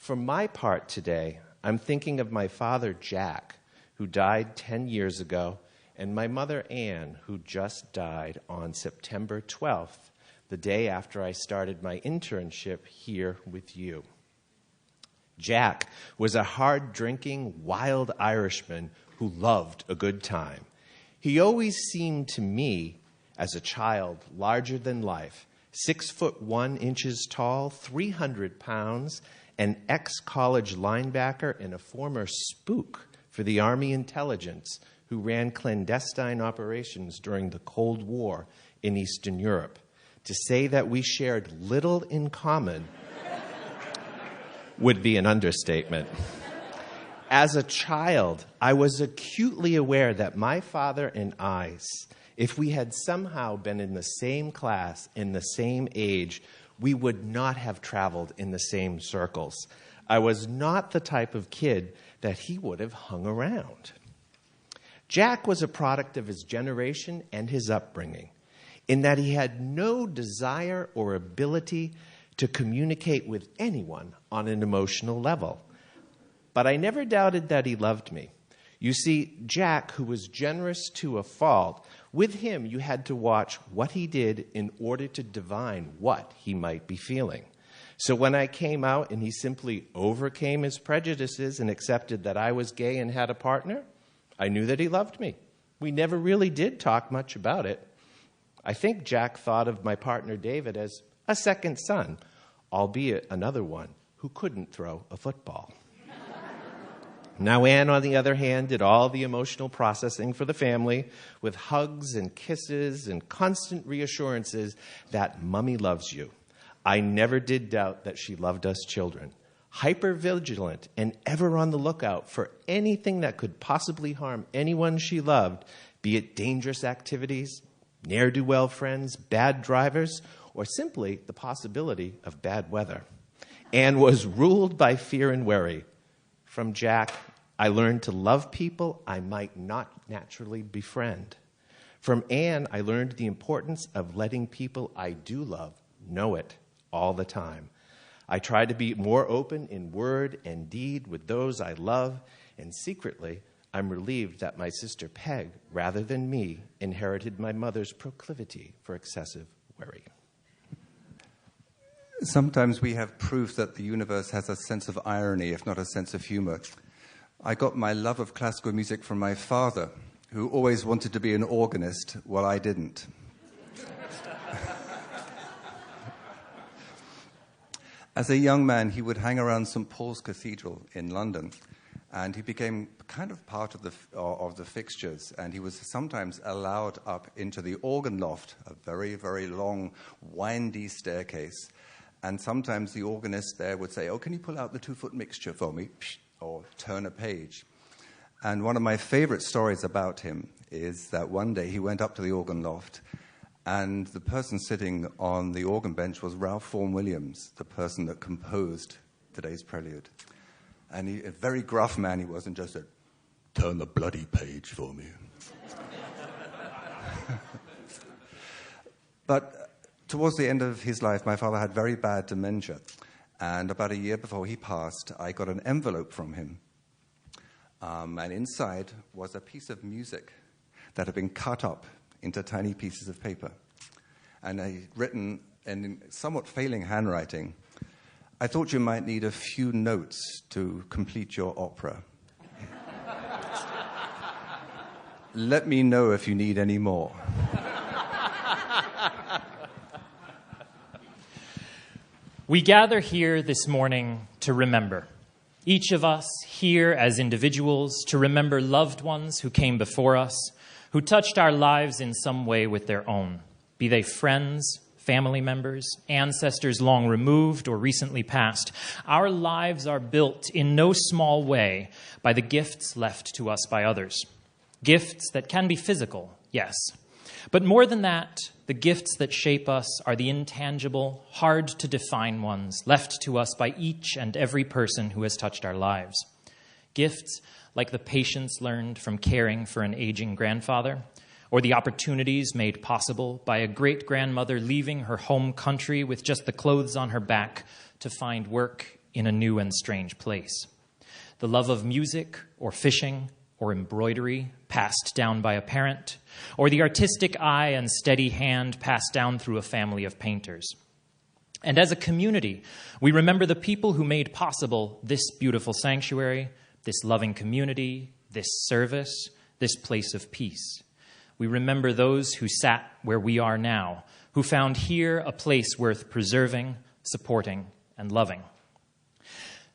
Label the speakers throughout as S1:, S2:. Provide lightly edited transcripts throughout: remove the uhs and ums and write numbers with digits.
S1: For my part today, I'm thinking of my father, Jack, who died 10 years ago, and my mother, Anne, who just died on September 12th, the day after I started my internship here with you. Jack was a hard-drinking, wild Irishman who loved a good time. He always seemed to me, as a child, larger than life, 6'1" tall, 300 pounds, an ex-college linebacker and a former spook for the Army intelligence who ran clandestine operations during the Cold War in Eastern Europe. To say that we shared little in common would be an understatement. As a child, I was acutely aware that my father and I, if we had somehow been in the same class, in the same age, we would not have traveled in the same circles. I was not the type of kid that he would have hung around. Jack was a product of his generation and his upbringing, in that he had no desire or ability to communicate with anyone on an emotional level. But I never doubted that he loved me. You see, Jack, who was generous to a fault, with him you had to watch what he did in order to divine what he might be feeling. So when I came out and he simply overcame his prejudices and accepted that I was gay and had a partner, I knew that he loved me. We never really did talk much about it. I think Jack thought of my partner David as a second son, albeit another one who couldn't throw a football. Now, Anne, on the other hand, did all the emotional processing for the family with hugs and kisses and constant reassurances that Mummy loves you. I never did doubt that she loved us children. Hyper-vigilant and ever on the lookout for anything that could possibly harm anyone she loved, be it dangerous activities, ne'er-do-well friends, bad drivers, or simply the possibility of bad weather. Anne was ruled by fear and worry. From Jack, I learned to love people I might not naturally befriend. From Anne, I learned the importance of letting people I do love know it all the time. I try to be more open in word and deed with those I love, and secretly, I'm relieved that my sister Peg, rather than me, inherited my mother's proclivity for excessive worry.
S2: Sometimes we have proof that the universe has a sense of irony, if not a sense of humor. I got my love of classical music from my father, who always wanted to be an organist while I didn't. As a young man, he would hang around St. Paul's Cathedral in London, and he became kind of part of the fixtures, and he was sometimes allowed up into the organ loft, a very, very long, windy staircase. And sometimes the organist there would say, "Oh, can you pull out the 2-foot mixture for me?" Or turn a page. And one of my favorite stories about him is that one day he went up to the organ loft, and the person sitting on the organ bench was Ralph Vaughan Williams, the person that composed today's prelude. And a very gruff man he was, and just said, "Turn the bloody page for me." But towards the end of his life, my father had very bad dementia. And about a year before he passed, I got an envelope from him. And inside was a piece of music that had been cut up into tiny pieces of paper. And I written in somewhat failing handwriting, "I thought you might need a few notes to complete your opera. Let me know if you need any more."
S3: We gather here this morning to remember. Each of us here as individuals to remember loved ones who came before us, who touched our lives in some way with their own, be they friends, family members, ancestors long removed or recently passed. Our lives are built in no small way by the gifts left to us by others. Gifts that can be physical, yes. But more than that, the gifts that shape us are the intangible, hard-to-define ones left to us by each and every person who has touched our lives. Gifts like the patience learned from caring for an aging grandfather, or the opportunities made possible by a great-grandmother leaving her home country with just the clothes on her back to find work in a new and strange place. The love of music or fishing or embroidery passed down by a parent, or the artistic eye and steady hand passed down through a family of painters. And as a community, we remember the people who made possible this beautiful sanctuary, this loving community, this service, this place of peace. We remember those who sat where we are now, who found here a place worth preserving, supporting, and loving.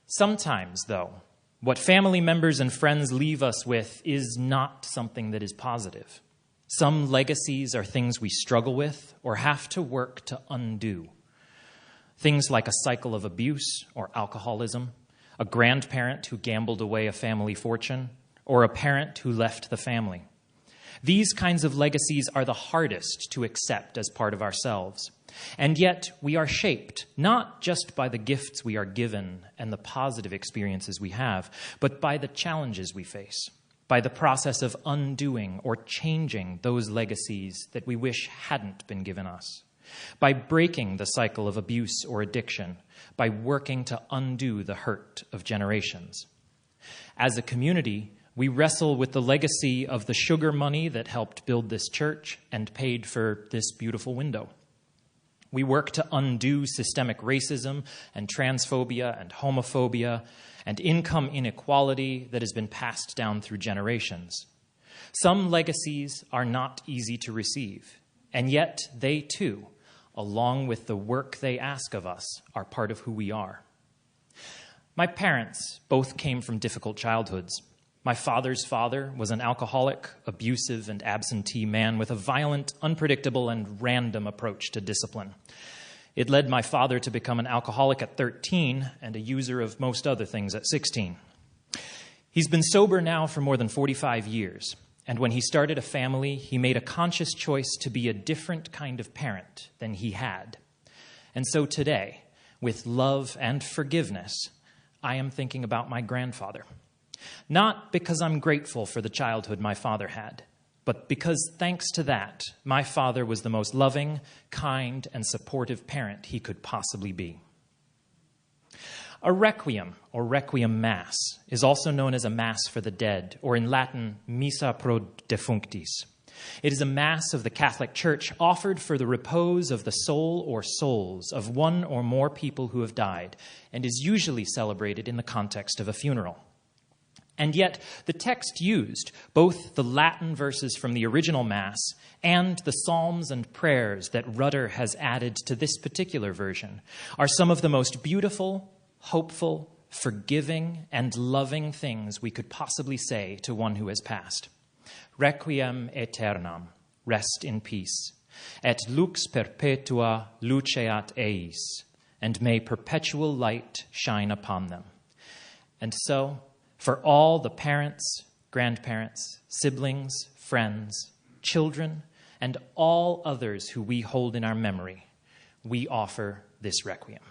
S3: Sometimes, though, what family members and friends leave us with is not something that is positive. Some legacies are things we struggle with or have to work to undo. Things like a cycle of abuse or alcoholism, a grandparent who gambled away a family fortune, or a parent who left the family. These kinds of legacies are the hardest to accept as part of ourselves. And yet we are shaped not just by the gifts we are given and the positive experiences we have, but by the challenges we face, by the process of undoing or changing those legacies that we wish hadn't been given us, by breaking the cycle of abuse or addiction, by working to undo the hurt of generations. As a community, we wrestle with the legacy of the sugar money that helped build this church and paid for this beautiful window. We work to undo systemic racism and transphobia and homophobia and income inequality that has been passed down through generations. Some legacies are not easy to receive, and yet they too, along with the work they ask of us, are part of who we are. My parents both came from difficult childhoods. My father's father was an alcoholic, abusive, and absentee man with a violent, unpredictable, and random approach to discipline. It led my father to become an alcoholic at 13 and a user of most other things at 16. He's been sober now for more than 45 years, and when he started a family, he made a conscious choice to be a different kind of parent than he had. And so today, with love and forgiveness, I am thinking about my grandfather. Not because I'm grateful for the childhood my father had, but because thanks to that, my father was the most loving, kind, and supportive parent he could possibly be. A requiem, or requiem mass, is also known as a mass for the dead, or in Latin, missa pro defunctis. It is a mass of the Catholic Church offered for the repose of the soul or souls of one or more people who have died, and is usually celebrated in the context of a funeral. And yet, the text used, both the Latin verses from the original Mass and the psalms and prayers that Rudder has added to this particular version, are some of the most beautiful, hopeful, forgiving, and loving things we could possibly say to one who has passed. Requiem aeternam, rest in peace, et lux perpetua luceat eis, and may perpetual light shine upon them. And so, for all the parents, grandparents, siblings, friends, children, and all others who we hold in our memory, we offer this requiem.